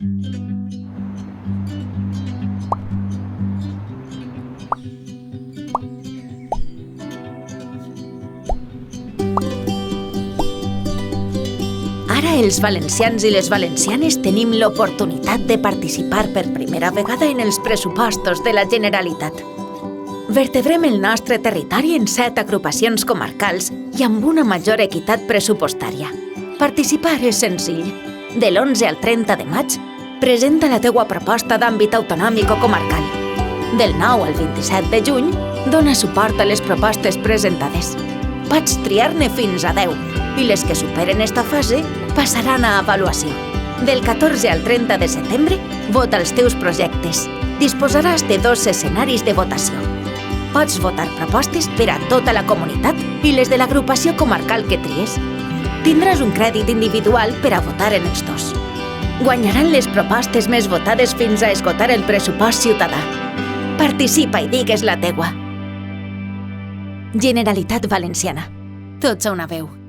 Ara els valencians i les valencianes tenim l'oportunitat de participar per primera vegada en els pressupostos de la Generalitat. Vertebrem el nostre territori en 7 agrupacions comarcals i amb una major equitat pressupostària. Participar és senzill. De l'11 al 30 de maig, presenta la teua proposta d'àmbit autonòmic o comarcal. Del 9 al 27 de juny, dona suport a les propostes presentades. Pots triar-ne fins a 10 i les que superen esta fase passaran a avaluació. Del 14 al 30 de setembre, vota els teus projectes. Disposaràs de 2 escenaris de votació. Pots votar propostes per a tota la comunitat i les de l'agrupació comarcal que tries. Tindràs un crèdit individual per a votar en els 2. Guanyaran les propostes més votades fins a esgotar el pressupost ciutadà. Participa i digues la teua. Generalitat Valenciana. Tots a una veu.